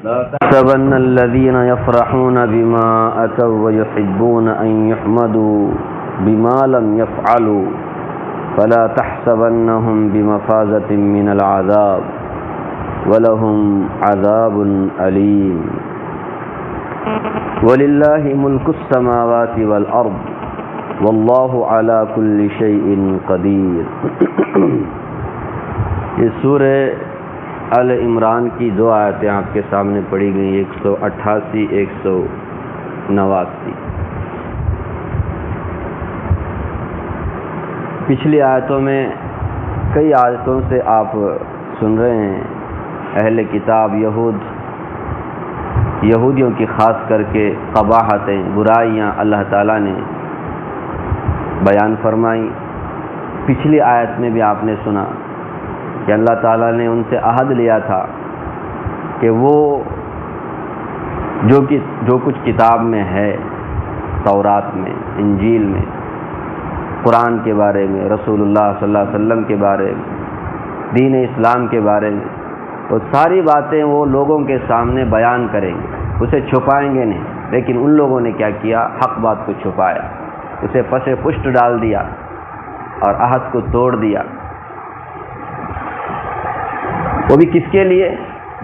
لا تحسبن الذين يفرحون بما أتوا ويحبون أن يحمدوا بما لم يفعلوا فلا تحسبنهم بمفازة من العذاب ولهم عذاب أليم ولله ملك السماوات والأرض والله على كل شيء قدير۔ یہ سورہ آل عمران کی دو آیتیں آپ کے سامنے پڑھی گئی، 188 189۔ پچھلی آیتوں میں کئی آیتوں سے آپ سن رہے ہیں اہل کتاب یہودیوں کی خاص کر کے قباحتیں، برائیاں اللہ تعالیٰ نے بیان فرمائی۔ پچھلی آیت میں بھی آپ نے سنا کہ اللہ تعالیٰ نے ان سے عہد لیا تھا کہ وہ جو کچھ کتاب میں ہے، تورات میں، انجیل میں، قرآن کے بارے میں، رسول اللہ صلی اللہ علیہ وسلم کے بارے میں، دین اسلام کے بارے میں، وہ ساری باتیں وہ لوگوں کے سامنے بیان کریں گے، اسے چھپائیں گے نہیں۔ لیکن ان لوگوں نے کیا کیا؟ حق بات کو چھپایا، اسے پس پشت ڈال دیا اور عہد کو توڑ دیا۔ وہ بھی کس کے لیے؟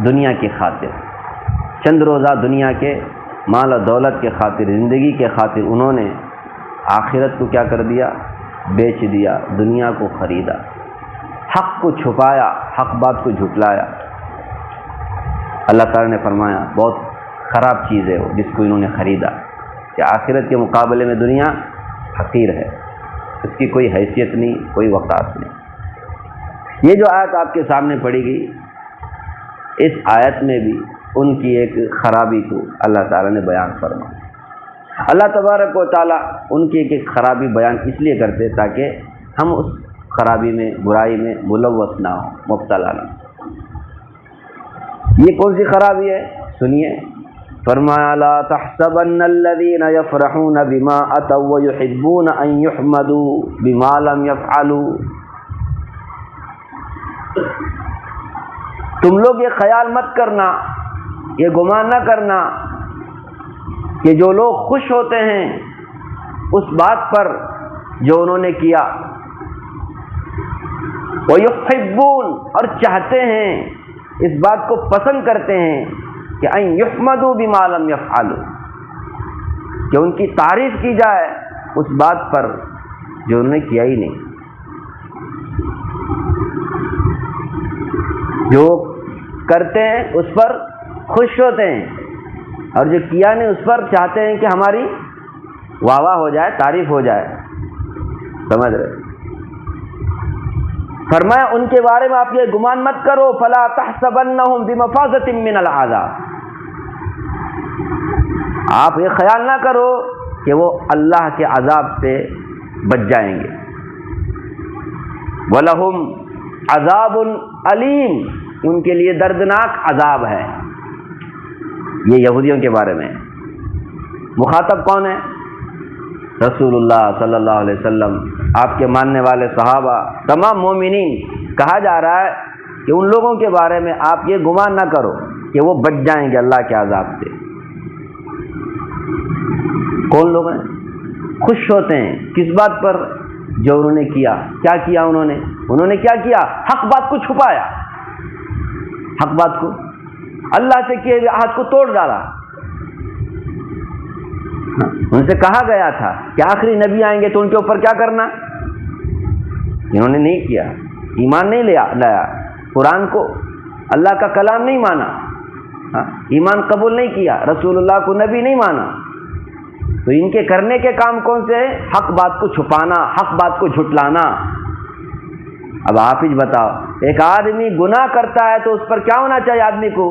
دنیا کی خاطر، چند روزہ دنیا کے مال و دولت کے خاطر، زندگی کے خاطر انہوں نے آخرت کو کیا کر دیا؟ بیچ دیا، دنیا کو خریدا، حق کو چھپایا، حق بات کو جھٹلایا۔ اللہ تعالیٰ نے فرمایا بہت خراب چیز ہے وہ جس کو انہوں نے خریدا، کہ آخرت کے مقابلے میں دنیا حقیر ہے، اس کی کوئی حیثیت نہیں، کوئی وقار نہیں۔ یہ جو آیت آپ کے سامنے پڑھی گئی، اس آیت میں بھی ان کی ایک خرابی کو اللہ تعالیٰ نے بیان فرمایا۔ اللہ تبارک و تعالیٰ ان کی ایک خرابی بیان اس لیے کرتے تاکہ ہم اس خرابی میں، برائی میں ملوث نہ ہوں، مبتلا نہ ہوں۔ یہ کون سی خرابی ہے؟ سنیے، فرمایا لا تحسبن الذين يفرحون بما اتوا ويحبون ان يحمدوا بما لم يفعلوا۔ تم لوگ یہ خیال مت کرنا، یہ گمان نہ کرنا کہ جو لوگ خوش ہوتے ہیں اس بات پر جو انہوں نے کیا، وَيُحِبُّونَ اور چاہتے ہیں، اس بات کو پسند کرتے ہیں کہ أَن يُحْمَدُوا بِمَا لَمْ يَفْعَلُوا، کہ ان کی تعریف کی جائے اس بات پر جو انہوں نے کیا ہی نہیں۔ جو کرتے ہیں اس پر خوش ہوتے ہیں اور جو کیا نہیں اس پر چاہتے ہیں کہ ہماری واہ واہ ہو جائے، تعریف ہو جائے۔ سمجھ رہے؟ فرمایا ان کے بارے میں آپ یہ گمان مت کرو، فلا تحسبنہم بمفازۃ من العذاب، آپ یہ خیال نہ کرو کہ وہ اللہ کے عذاب سے بچ جائیں گے۔ وَلَهُمْ عَذَابٌ علیم، ان کے لیے دردناک عذاب ہے۔ یہ یہودیوں کے بارے میں۔ مخاطب کون ہے؟ رسول اللہ صلی اللہ علیہ وسلم، آپ کے ماننے والے صحابہ، تمام مومنین۔ کہا جا رہا ہے کہ ان لوگوں کے بارے میں آپ یہ گمان نہ کرو کہ وہ بچ جائیں گے اللہ کے عذاب سے۔ کون لوگ ہیں؟ خوش ہوتے ہیں کس بات پر؟ جو انہوں نے کیا۔ کیا کیا انہوں نے کیا کیا؟ حق بات کو چھپایا، حق بات کو، اللہ سے کیے ہوئے عہد کو توڑ ڈالا۔ ان سے کہا گیا تھا کہ آخری نبی آئیں گے تو ان کے اوپر کیا کرنا، انہوں نے نہیں کیا، ایمان نہیں لایا، قرآن کو، اللہ کا کلام نہیں مانا، ایمان قبول نہیں کیا، رسول اللہ کو نبی نہیں مانا۔ تو ان کے کرنے کے کام کون سے ہیں؟ حق بات کو چھپانا، حق بات کو جھٹلانا۔ اب آپ ہی بتاؤ، ایک آدمی گناہ کرتا ہے تو اس پر کیا ہونا چاہیے؟ آدمی کو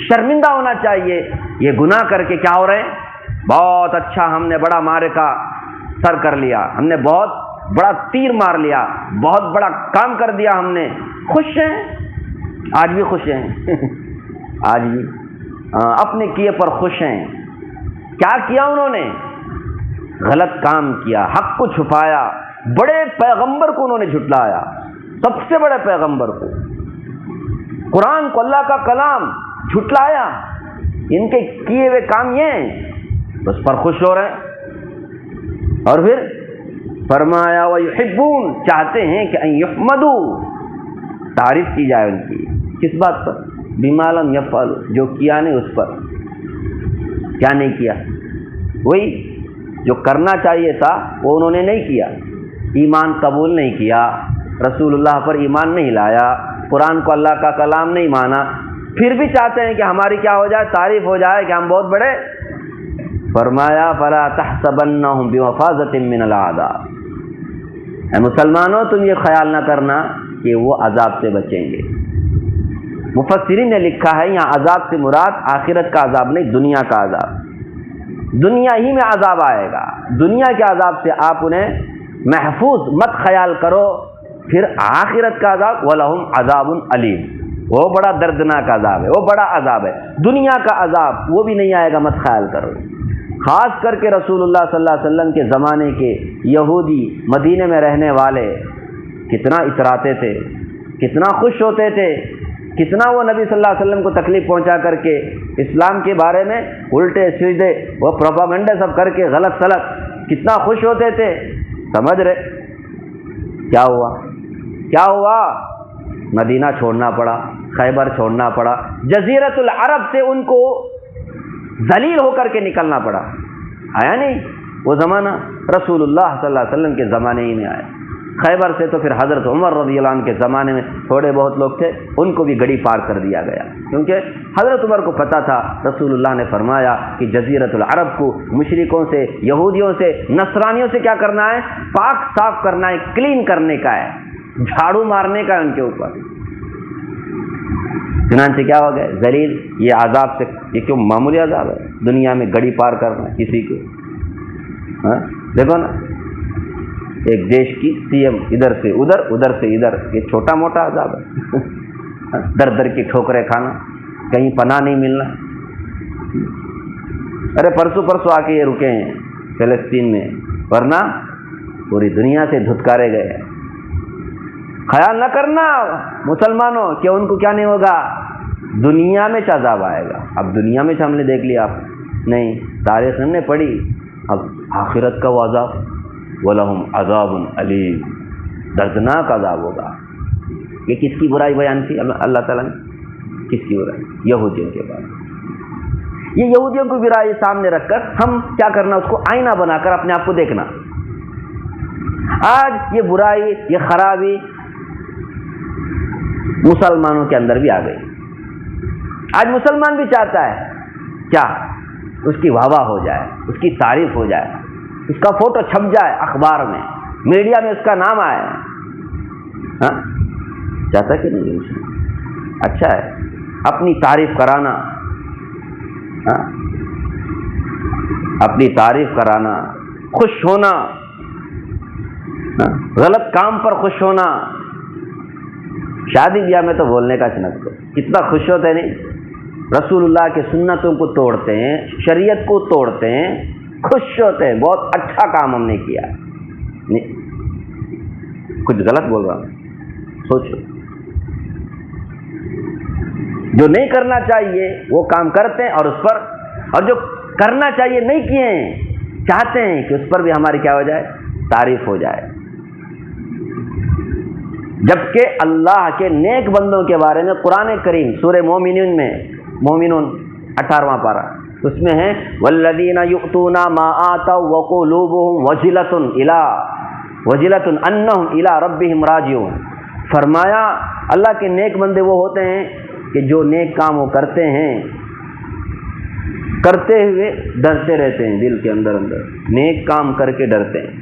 شرمندہ ہونا چاہیے۔ یہ گناہ کر کے کیا ہو رہے ہیں؟ بہت اچھا، ہم نے بڑا مارے کا سر کر لیا، ہم نے بہت بڑا تیر مار لیا، بہت بڑا کام کر دیا ہم نے۔ خوش ہیں، آج بھی خوش ہیں آج بھی اپنے کیے پر خوش ہیں۔ کیا کیا انہوں نے؟ غلط کام کیا، حق کو چھپایا، بڑے پیغمبر کو انہوں نے جھٹلایا، سب سے بڑے پیغمبر کو، قرآن کو، اللہ کا کلام، جھٹلایا، ان کے کیے ہوئے کام یہ ہیں، اس پر خوش ہو رہے ہیں۔ اور پھر فرمایا وَيُحِبُّونَ، چاہتے ہیں کہ ان یحمدوا، تعریف کی جائے ان کی، کس بات پر؟ بما لم یفعلوا، جو کیا نہیں اس پر۔ کیا نہیں کیا؟ وہی جو کرنا چاہیے تھا وہ انہوں نے نہیں کیا، ایمان قبول نہیں کیا، رسول اللہ پر ایمان نہیں لایا، قرآن کو اللہ کا کلام نہیں مانا، پھر بھی چاہتے ہیں کہ ہماری کیا ہو جائے؟ تعریف ہو جائے کہ ہم بہت بڑے۔ فرمایا فلا تحسبنهم بمفازة من العذاب، اے مسلمانوں تم یہ خیال نہ کرنا کہ وہ عذاب سے بچیں گے۔ مفسرین نے لکھا ہے یہاں عذاب سے مراد آخرت کا عذاب نہیں، دنیا کا عذاب۔ دنیا ہی میں عذاب آئے گا، دنیا کے عذاب سے آپ انہیں محفوظ مت خیال کرو، پھر آخرت کا عذاب وَلَهُمْ عَذَابٌ عَلِيمٌ، وہ بڑا دردناک عذاب ہے، وہ بڑا عذاب ہے۔ دنیا کا عذاب وہ بھی نہیں آئے گا، مت خیال کرو۔ خاص کر کے رسول اللہ صلی اللہ علیہ وسلم کے زمانے کے یہودی مدینے میں رہنے والے کتنا اتراتے تھے، کتنا خوش ہوتے تھے، کتنا وہ نبی صلی اللہ علیہ وسلم کو تکلیف پہنچا کر کے اسلام کے بارے میں الٹے سیدھے وہ پروپاگنڈے سب کر کے غلط سلط کتنا خوش ہوتے تھے۔ سمجھ رہے کیا ہوا؟ کیا ہوا؟ مدینہ چھوڑنا پڑا، خیبر چھوڑنا پڑا، جزیرۃ العرب سے ان کو ذلیل ہو کر کے نکلنا پڑا۔ آیا نہیں وہ زمانہ؟ رسول اللہ صلی اللہ علیہ وسلم کے زمانے ہی میں آیا۔ خیبر سے تو پھر حضرت عمر رضی اللہ عنہ کے زمانے میں تھوڑے بہت لوگ تھے، ان کو بھی گڑی پار کر دیا گیا، کیونکہ حضرت عمر کو پتہ تھا رسول اللہ نے فرمایا کہ جزیرۃ العرب کو مشرکوں سے، یہودیوں سے، نصرانیوں سے کیا کرنا ہے؟ پاک صاف کرنا ہے، کلین کرنے کا ہے، جھاڑو مارنے کا ہے ان کے اوپر۔ چنانچہ کیا ہو گئے؟ ذلیل۔ یہ عذاب سے، یہ کیوں معمولی عذاب ہے؟ دنیا میں گڑی پار کرنا ہے کسی کو، ہاں دیکھو نا، ایک دیش کی سی ایم ادھر سے ادھر، ادھر سے ادھر، یہ چھوٹا موٹا عذاب ہے؟ در در کی ٹھوکریں کھانا، کہیں پناہ نہیں ملنا۔ ارے پرسوں آ کے یہ رکے ہیں فلسطین میں، ورنہ پوری دنیا سے دھتکارے گئے۔ خیال نہ کرنا مسلمانوں کہ ان کو کیا نہیں ہوگا، دنیا میں عذاب آئے گا۔ اب دنیا میں ہم نے دیکھ لیا، آپ نہیں، تاریخ ہم نے پڑھی، اب آخرت کا وہ عذاب وَلَهُمْ عَذَابٌ عَلِيمٌ، دردناک عذاب ہوگا۔ یہ کس کی برائی بیان کی اللہ تعالیٰ نے؟ کس کی برائی؟ یہودیوں کے بارے۔ یہ یہودیوں کی برائی سامنے رکھ کر ہم کیا کرنا؟ اس کو آئینہ بنا کر اپنے آپ کو دیکھنا۔ آج یہ برائی، یہ خرابی مسلمانوں کے اندر بھی آ گئی۔ آج مسلمان بھی چاہتا ہے کیا؟ اس کی واہ واہ ہو جائے، اس کی تعریف ہو جائے، اس کا فوٹو چھپ جائے اخبار میں، میڈیا میں اس کا نام آئے۔ ہاں چاہتا کہ نہیں؟ اچھا ہے اپنی تعریف کرانا، ہاں اپنی تعریف کرانا، خوش ہونا، غلط کام پر خوش ہونا۔ شادی بیاہ میں تو بولنے کا چنک کو کتنا خوش ہوتے نہیں، رسول اللہ کے سنتوں کو توڑتے ہیں، شریعت کو توڑتے ہیں، خوش ہوتے ہیں، بہت اچھا کام ہم نے کیا۔ نہیں کچھ غلط بول رہا ہوں، سوچو۔ جو نہیں کرنا چاہیے وہ کام کرتے ہیں، اور جو کرنا چاہیے نہیں کیے ہیں، چاہتے ہیں کہ اس پر بھی ہماری کیا ہو جائے؟ تعریف ہو جائے۔ جبکہ اللہ کے نیک بندوں کے بارے میں قرآن کریم سورہ مومنون 18واں پارہ، اس میں ہے والذین یؤتون ما آتوا وقلوبهم وجلۃ انہم الی ربہم راجعون۔ فرمایا اللہ کے نیک بندے وہ ہوتے ہیں کہ جو نیک کام وہ کرتے ہیں، کرتے ہوئے ڈرتے رہتے ہیں، دل کے اندر نیک کام کر کے ڈرتے ہیں۔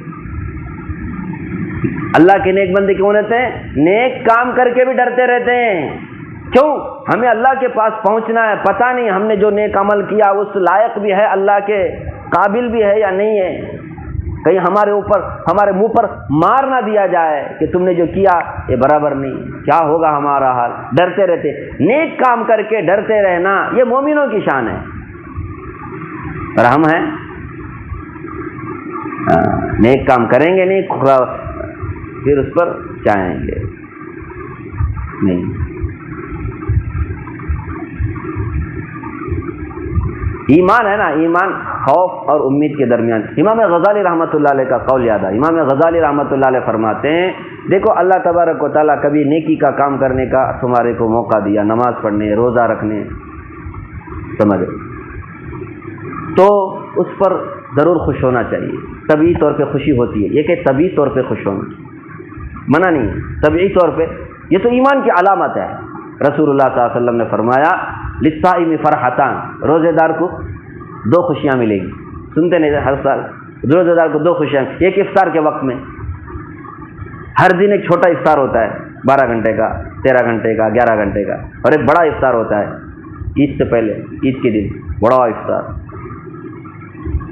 اللہ کے نیک بندے کیوں رہتے ہیں؟ نیک کام کر کے بھی ڈرتے رہتے ہیں۔ کیوں؟ ہمیں اللہ کے پاس پہنچنا ہے، پتہ نہیں ہم نے جو نیک عمل کیا اس لائق بھی ہے، اللہ کے قابل بھی ہے یا نہیں ہے، کہیں ہمارے منہ پر مار نہ دیا جائے کہ تم نے جو کیا یہ برابر نہیں، کیا ہوگا ہمارا حال۔ ڈرتے رہتے، نیک کام کر کے ڈرتے رہنا یہ مومنوں کی شان ہے۔ اور ہم ہیں نیک کام کریں گے نہیں، پھر اس پر چاہیں گے نہیں۔ ایمان ہے نا، ایمان خوف اور امید کے درمیان۔ امام غزالی رحمۃ اللہ علیہ کا قول یاد ہے۔ امام غزالی رحمۃ اللہ علیہ فرماتے ہیں دیکھو اللہ تبارک و تعالیٰ کبھی نیکی کا کام کرنے کا تمہارے کو موقع دیا، نماز پڑھنے، روزہ رکھنے، سمجھو تو اس پر ضرور خوش ہونا چاہیے، طبعی طور پہ خوشی ہوتی ہے۔ یہ کہ طبعی طور پہ خوش ہونا منع نہیں ہے، طبعی طور پہ یہ تو ایمان کی علامت ہے۔ رسول اللہ صلی اللہ علیہ وسلم نے فرمایا للصائم فرحتان، روزے دار کو دو خوشیاں ملیں گی۔ سنتے نہیں ہر سال روزے دار کو دو خوشیاں، ایک افطار کے وقت میں، ہر دن ایک چھوٹا افطار ہوتا ہے 12 گھنٹے کا، 13 گھنٹے کا، 11 گھنٹے کا، اور ایک بڑا افطار ہوتا ہے عید سے پہلے، عید کے دن بڑا افطار،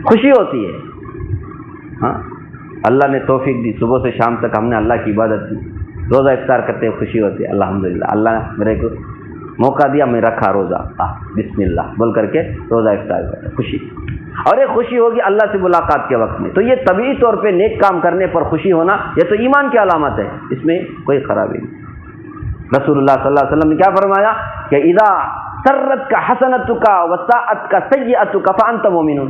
خوشی ہوتی ہے۔ ہاں اللہ نے توفیق دی، صبح سے شام تک ہم نے اللہ کی عبادت کی، روزہ افطار کرتے ہوئے خوشی ہوتی ہے، الحمدللہ اللہ نے میرے کو موقع دیا، میں رکھا روزہ، بسم اللہ بول کر کے روزہ افطار کرتا، خوشی۔ اور ایک خوشی ہوگی اللہ سے ملاقات کے وقت میں۔ تو یہ طبعی طور پہ نیک کام کرنے پر خوشی ہونا یہ تو ایمان کی علامت ہے، اس میں کوئی خرابی نہیں۔ رسول اللہ صلی اللہ علیہ وسلم نے کیا فرمایا کہ اذا سرت کا حسنتک وساءت کا سیئتک فانت مومن۔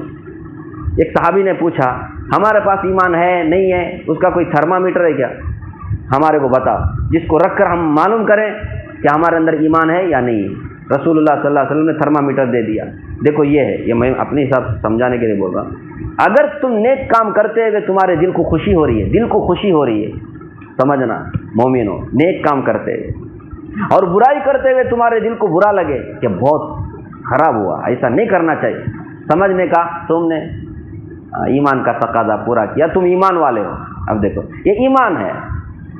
ایک صحابی نے پوچھا ہمارے پاس ایمان ہے نہیں ہے، اس کا کوئی تھرمامیٹر ہے کیا؟ ہمارے کو بتا، جس کو رکھ کر ہم معلوم کریں کہ ہمارے اندر ایمان ہے یا نہیں ہے۔ رسول اللہ صلی اللہ علیہ وسلم نے تھرمامیٹر دے دیا، دیکھو یہ ہے، یہ میں اپنے حساب سے سمجھانے کے لیے بول رہا ہوں۔ اگر تم نیک کام کرتے ہوئے تمہارے دل کو خوشی ہو رہی ہے، دل کو خوشی ہو رہی ہے، سمجھنا مومن ہو، نیک کام کرتے ہوئے، اور برائی کرتے ہوئے تمہارے دل کو برا لگے کہ بہت خراب ہوا، ایسا نہیں کرنا چاہیے، سمجھنے کا تم نے ایمان کا تقاضا پورا کیا، تم ایمان والے ہو۔ اب دیکھو یہ ایمان ہے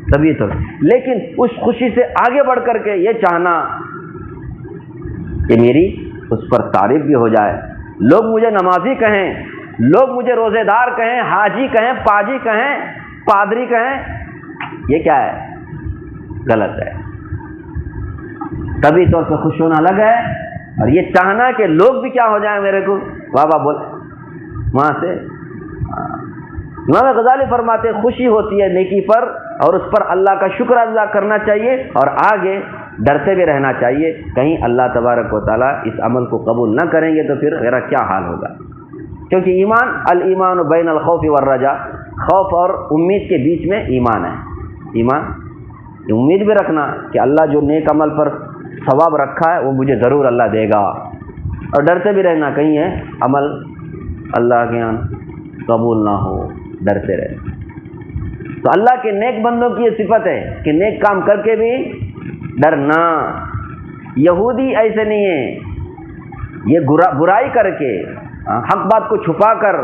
تبھی تو، لیکن اس خوشی سے آگے بڑھ کر کے یہ چاہنا کہ میری اس پر تعریف بھی ہو جائے، لوگ مجھے نمازی کہیں، لوگ مجھے روزے دار کہیں، حاجی کہیں، پاجی کہیں، پادری کہیں، یہ کیا ہے؟ غلط ہے۔ طبعی طور پہ خوش ہونا الگ ہے، اور یہ چاہنا کہ لوگ بھی کیا ہو جائیں میرے کو، واہ واہ بول وہاں سے۔ امام غزالی فرماتے خوشی ہوتی ہے نیکی پر، اور اس پر اللہ کا شکر ادا کرنا چاہیے، اور آگے ڈرتے بھی رہنا چاہیے کہیں اللہ تبارک و تعالیٰ اس عمل کو قبول نہ کریں گے تو پھر میرا کیا حال ہوگا۔ کیونکہ ایمان الایمان بین الخوف والرجاء، خوف اور امید کے بیچ میں ایمان ہے۔ ایمان امید بھی رکھنا کہ اللہ جو نیک عمل پر ثواب رکھا ہے وہ مجھے ضرور اللہ دے گا، اور ڈرتے بھی رہنا کہیں ہے عمل اللہ کے یہاں قبول نہ ہو، ڈرتے رہے۔ تو اللہ کے نیک بندوں کی یہ صفت ہے کہ نیک کام کر کے بھی ڈرنا۔ یہودی ایسے نہیں ہے، یہ برائی کر کے، حق بات کو چھپا کر،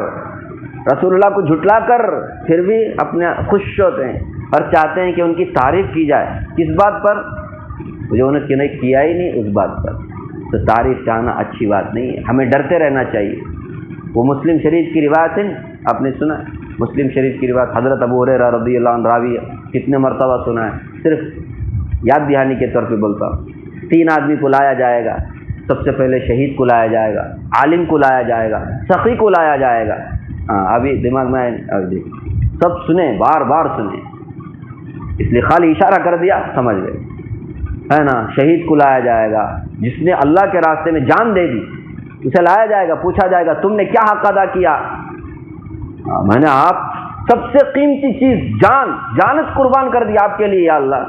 رسول اللہ کو جھٹلا کر، پھر بھی اپنے خوش ہوتے ہیں اور چاہتے ہیں کہ ان کی تعریف کی جائے۔ کس بات پر؟ جو انہوں نے کیا ہی نہیں اس بات پر۔ تو تعریف چاہنا اچھی بات نہیں ہے، ہمیں ڈرتے رہنا چاہیے۔ وہ مسلم شریف کی روایت ہے، آپ نے سنا مسلم شریف کی روایت، حضرت ابو ہریرہ رضی اللہ عنہ راوی، کتنے مرتبہ سنا ہے، صرف یاد دہانی کے طور پہ بولتا ہوں۔ 3 آدمی کو لایا جائے گا، سب سے پہلے شہید کو لایا جائے گا، عالم کو لایا جائے گا، سخی کو لایا جائے گا۔ ابھی دماغ میں سب سنیں، بار بار سنیں، اس لیے خالی اشارہ کر دیا سمجھ گئے، ہے نا۔ شہید کو لایا جائے گا، جس نے اللہ کے راستے میں جان دے دی، اسے لایا جائے گا، پوچھا جائے گا تم نے کیا حق ادا کیا؟ میں نے آپ سب سے قیمتی چیز جانت قربان کر دی آپ کے لیے یا اللہ،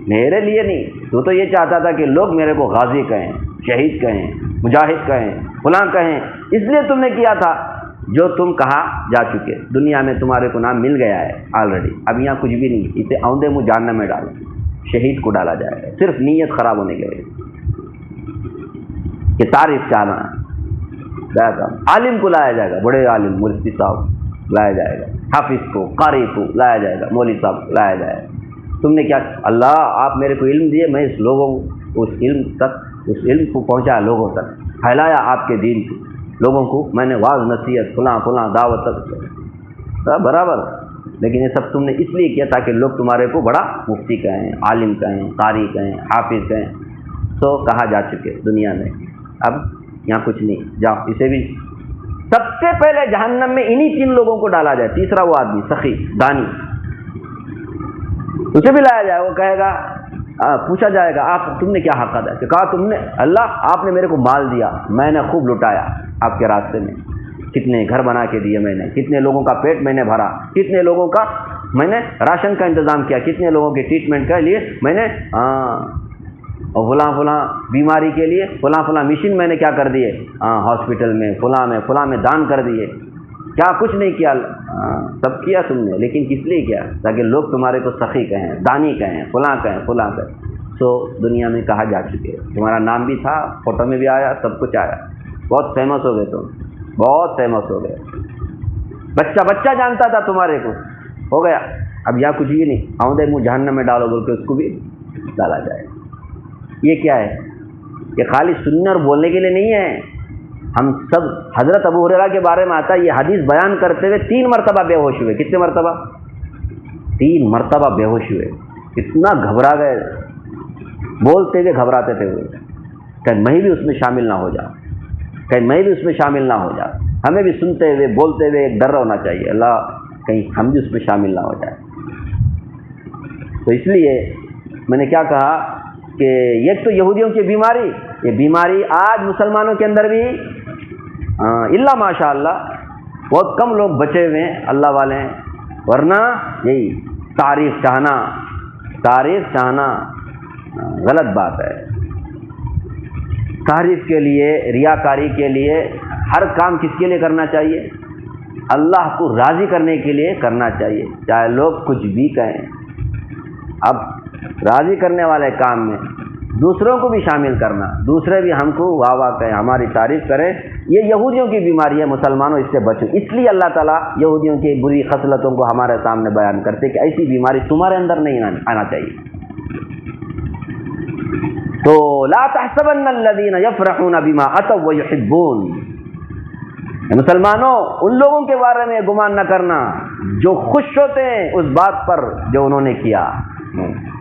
میرے لیے نہیں۔ تو یہ چاہتا تھا کہ لوگ میرے کو غازی کہیں، شہید کہیں، مجاہد کہیں، فلاں کہیں، اس لیے تم نے کیا تھا جو تم کہا جا چکے، دنیا میں تمہارے کو نام مل گیا ہے آلریڈی، اب یہاں کچھ بھی نہیں، اسے اوندے منہ جہنم میں ڈالو، شہید کو ڈالا جائے گا صرف نیت خراب ہونے کے لیے کہ تعریف چاہنا ہے۔ عالم کو لایا جائے گا، بڑے عالم مفتی صاحب لایا جائے گا، حافظ کو، قاری کو لایا جائے گا، مولوی صاحب لایا جائے گا۔ تم نے کیا؟ اللہ آپ میرے کو علم دیے، میں اس لوگوں اس علم کو پہنچایا، لوگوں تک پھیلایا، آپ کے دین کو، لوگوں کو میں نے واعظ نصیحت فلاں دعوت تک برابر۔ لیکن یہ سب تم نے اس لیے کیا تاکہ لوگ تمہارے کو بڑا مفتی کہیں، عالم کہیں، قاری کہیں، حافظ کہیں، تو کہا جا چکے دنیا میں، اب یہاں کچھ نہیں، جاؤ اسے بھی سب سے پہلے جہنم میں انہی 3 لوگوں کو ڈالا جائے۔ تیسرا وہ آدمی سخی دانی، اسے بھی لایا جائے، وہ کہے گا پوچھا جائے گا آپ تم نے کیا حق ادا کیا؟ کہا تم نے اللہ آپ نے میرے کو مال دیا، میں نے خوب لٹایا آپ کے راستے میں، کتنے گھر بنا کے دیے میں نے، کتنے لوگوں کا پیٹ میں نے بھرا، کتنے لوگوں کا میں نے راشن کا انتظام کیا، کتنے لوگوں کے ٹریٹمنٹ کے لیے میں نے اور فلاں فلاں بیماری کے لیے فلاں فلاں مشین میں نے کیا کر دیے ہاسپٹل میں فلاں میں دان کر دیے، کیا کچھ نہیں کیا، سب کیا تم نے، لیکن کس لیے کیا؟ تاکہ لوگ تمہارے کو سخی کہیں، دانی کہیں، فلاں کہیں۔ سو دنیا میں کہا جا چکے، تمہارا نام بھی تھا، فوٹو میں بھی آیا، سب کچھ آیا، بہت فیمس ہو گئے تم، بہت فیمس ہو گئے، بچہ جانتا تھا تمہارے کو، ہو گیا، اب یہاں کچھ بھی نہیں، آؤں منہ جہنم میں ڈالو بول کے اس کو بھی ڈالا جائے۔ یہ کیا ہے؟ یہ خالی سننے اور بولنے کے لیے نہیں ہے، ہم سب حضرت ابو ہریرہ کے بارے میں آتا ہے، یہ حدیث بیان کرتے ہوئے 3 مرتبہ بے ہوش ہوئے۔ کتنے مرتبہ؟ 3 مرتبہ بے ہوش ہوئے، اتنا گھبرا گئے، بولتے ہوئے گھبراتے تھے وہ، کہ میں بھی اس میں شامل نہ ہو جاؤں، کہ میں بھی اس میں شامل نہ ہو جاؤں۔ ہمیں بھی سنتے ہوئے بولتے ہوئے ایک ڈر ہونا چاہیے، اللہ کہیں ہم بھی اس میں شامل نہ ہو جائیں۔ تو اس لیے میں نے کیا کہا کہ ایک تو یہودیوں کی بیماری، یہ بیماری آج مسلمانوں کے اندر بھی اللہ ماشاء اللہ بہت کم لوگ بچے ہوئے ہیں اللہ والے ہیں، ورنہ یہی تعریف چاہنا غلط بات ہے۔ تعریف کے لیے، ریاکاری کے لیے، ہر کام کس کے لیے کرنا چاہیے؟ اللہ کو راضی کرنے کے لیے کرنا چاہیے، چاہے لوگ کچھ بھی کہیں۔ اب راضی کرنے والے کام میں دوسروں کو بھی شامل کرنا، دوسرے بھی ہم کو واہ واہ کہیں، ہماری تعریف کریں، یہ یہودیوں کی بیماری ہے۔ مسلمانوں اس سے بچو، اس لیے اللہ تعالیٰ یہودیوں کی بری خصلتوں کو ہمارے سامنے بیان کرتے کہ ایسی بیماری تمہارے اندر نہیں آنا چاہیے۔ تو لا تحسبن الذین یفرحون بما اتوا ویحبون، مسلمانوں ان لوگوں کے بارے میں گمان نہ کرنا جو خوش ہوتے ہیں اس بات پر جو انہوں نے کیا،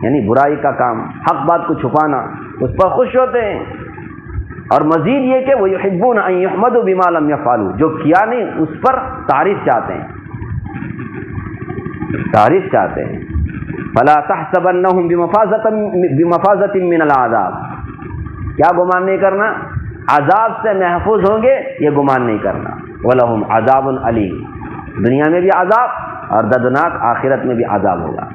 یعنی برائی کا کام، حق بات کو چھپانا، اس پر خوش ہوتے ہیں۔ اور مزید یہ کہ وہ یحبون ان یحمدوا بما لم یفعلوا، جو کیا نہیں اس پر تعریف چاہتے ہیں، تعریف چاہتے ہیں۔ فلا تحسبنهم بمفازۃ من العذاب، کیا گمان نہیں کرنا؟ عذاب سے محفوظ ہوں گے، یہ گمان نہیں کرنا۔ وَلَهُمْ عَذَابٌ عَلِيمٌ، دنیا میں بھی عذاب اور دردناک آخرت میں بھی عذاب ہوگا۔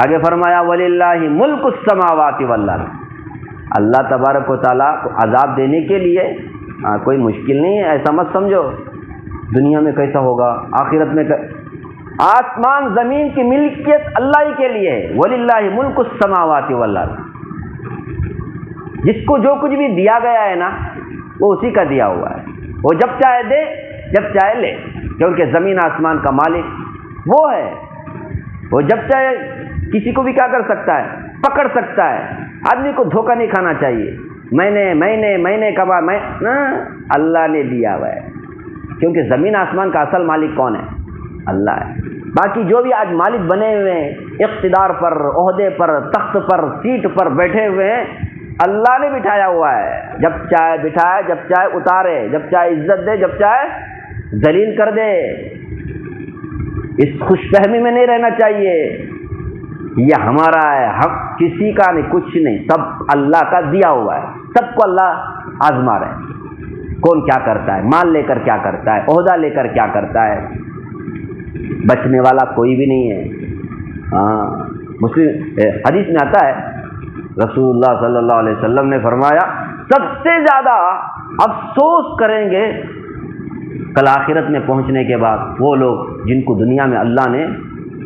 آگے فرمایا وَلِلَّهِ مُلْكُ السَّمَاوَاتِ وَالْأَرْضِ، اللہ تبارک و تعالیٰ کو عذاب دینے کے لیے کوئی مشکل نہیں ہے، ایسا مت سمجھو دنیا میں کیسا ہوگا، آخرت میں آسمان زمین کی ملکیت اللہ ہی کے لیے ہے۔ وَلِلَّهِ مُلْكُ السَّمَاوَاتِ وَالْأَرْضِ، جس کو جو کچھ بھی دیا گیا ہے نا وہ اسی کا دیا ہوا ہے، وہ جب چاہے دے جب چاہے لے، کیونکہ زمین آسمان کا مالک وہ ہے، وہ جب چاہے کسی کو بھی کیا کر سکتا ہے، پکڑ سکتا ہے۔ آدمی کو دھوکہ نہیں کھانا چاہیے، میں نے کبا، میں اللہ نے دیا ہوا ہے، کیونکہ زمین آسمان کا اصل مالک کون ہے؟ اللہ ہے۔ باقی جو بھی آج مالک بنے ہوئے ہیں، اقتدار پر، عہدے پر، تخت پر، سیٹ پر بیٹھے ہوئے ہیں، اللہ نے بٹھایا ہوا ہے، جب چاہے بٹھائے، جب چاہے اتارے، جب چاہے عزت دے، جب چاہے ذلیل کر دے۔ اس خوش فہمی میں نہیں رہنا چاہیے یہ ہمارا ہے، حق کسی کا نہیں، کچھ نہیں، سب اللہ کا دیا ہوا ہے، سب کو اللہ آزما رہے ہیں، کون کیا کرتا ہے، مال لے کر کیا کرتا ہے، عہدہ لے کر کیا کرتا ہے، بچنے والا کوئی بھی نہیں ہے۔ مسلم حدیث میں آتا ہے رسول اللہ صلی اللہ علیہ وسلم نے فرمایا سب سے زیادہ افسوس کریں گے کل آخرت میں پہنچنے کے بعد وہ لوگ جن کو دنیا میں اللہ نے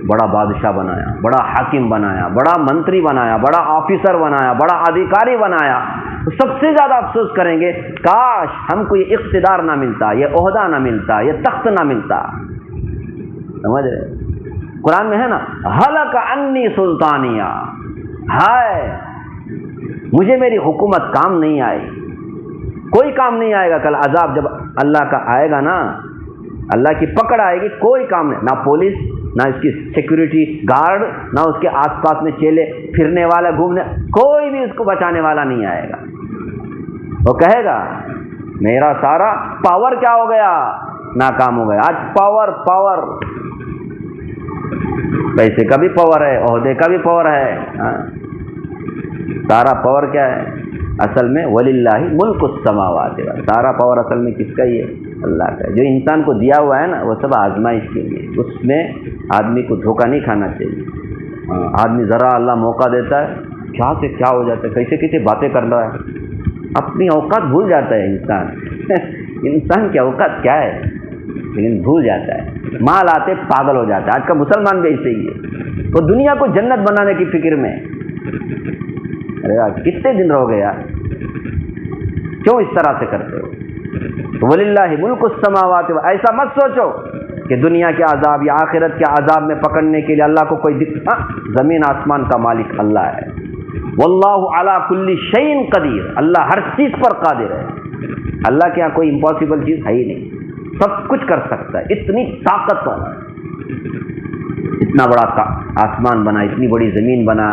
بڑا بادشاہ بنایا، بڑا حاکم بنایا، بڑا منتری بنایا، بڑا آفیسر بنایا، بڑا ادھیکاری بنایا، تو سب سے زیادہ افسوس کریں گے کاش ہم کو یہ اقتدار نہ ملتا، یہ عہدہ نہ ملتا، یہ تخت نہ ملتا۔ سمجھ رہے؟ قرآن میں ہے نا ہلک انی سلطانیہ، ہائے مجھے میری حکومت کام نہیں آئی، کوئی کام نہیں آئے گا کل عذاب جب اللہ کا آئے گا نا، اللہ کی پکڑ آئے گی، کوئی کام نہیں، نہ پولیس، نہ اس کی سیکیورٹی گارڈ، نہ اس کے آس پاس میں چیلے پھرنے والا گھومنے، کوئی بھی اس کو بچانے والا نہیں آئے گا۔ وہ کہے گا میرا سارا پاور کیا ہو گیا، ناکام ہو گیا۔ آج پاور پیسے کا بھی پاور ہے، عہدے کا بھی پاور ہے، سارا پاور کیا ہے اصل میں؟ وللہ ملک السماوات والارض، سارا پاور اصل میں کس کا ہی ہے؟ اللہ کا ہے۔ جو انسان کو دیا ہوا ہے نا وہ سب آزمائش کے لیے، اس میں آدمی کو دھوکہ نہیں کھانا چاہیے۔ آدمی ذرا اللہ موقع دیتا ہے کیا سے کیا ہو جاتا ہے، کیسے کیسے باتیں کر رہا ہے، اپنی اوقات بھول جاتا ہے انسان انسان کی اوقات کیا ہے لیکن بھول جاتا ہے، مال آتے پاگل ہو جاتا ہے۔ آج کا مسلمان بھی ایسے ہی ہے، وہ دنیا کو جنت بنانے کی فکر میں۔ ارے آج کتنے دن رہ گئے یار، کیوں اس طرح سے کرتے ہو؟ وللہ ملک السماوات، ایسا مت سوچو کہ دنیا کے عذاب یا آخرت کے عذاب میں پکڑنے کے لیے اللہ کو کوئی زمین آسمان کا مالک اللہ ہے۔ واللہ علی کل شیء قدیر، اللہ ہر چیز پر قادر ہے۔ اللہ کے یہاں کوئی امپاسبل چیز ہے ہی نہیں، سب کچھ کر سکتا ہے، اتنی طاقت والا ہے۔ اتنا بڑا آسمان بنا، اتنی بڑی زمین بنا،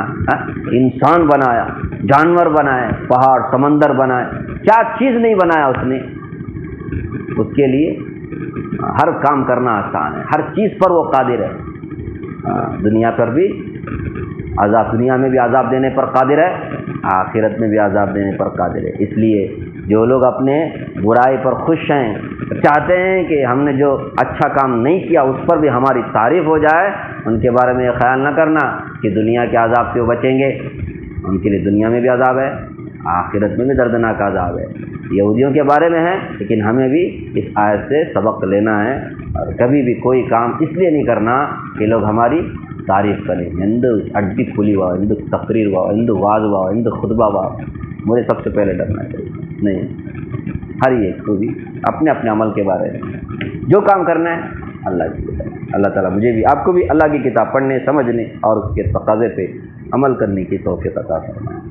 انسان بنایا، جانور بنائے، پہاڑ سمندر بنائے، کیا چیز نہیں بنایا اس نے؟ اس کے لیے ہر کام کرنا آسان ہے، ہر چیز پر وہ قادر ہے۔ دنیا پر بھی عذاب، دنیا میں بھی عذاب دینے پر قادر ہے، آخرت میں بھی عذاب دینے پر قادر ہے۔ اس لیے جو لوگ اپنے برائی پر خوش ہیں، چاہتے ہیں کہ ہم نے جو اچھا کام نہیں کیا اس پر بھی ہماری تعریف ہو جائے، ان کے بارے میں یہ خیال نہ کرنا کہ دنیا کے عذاب سے وہ بچیں گے۔ ان کے لیے دنیا میں بھی عذاب ہے، آخرت میں بھی دردناک عذاب ہے۔ یہودیوں کے بارے میں ہے، لیکن ہمیں بھی اس آیت سے سبق لینا ہے، اور کبھی بھی کوئی کام اس لیے نہیں کرنا کہ لوگ ہماری تعریف کریں، ہند اڈی کھلی ہوا، ہند تقریر ہوا، ہند واز ہوا، ہند خطبہ ہوا، مجھے سب سے پہلے ڈرنا چاہیے نہیں۔ ہر ایک کو بھی اپنے اپنے عمل کے بارے میں جو کام کرنا ہے اللہ کی کتاب، اللہ تعالیٰ مجھے بھی آپ کو بھی اللہ کی کتاب پڑھنے، سمجھنے اور اس کے تقاضے پہ عمل کرنے کی توفیق عطا فرمائے۔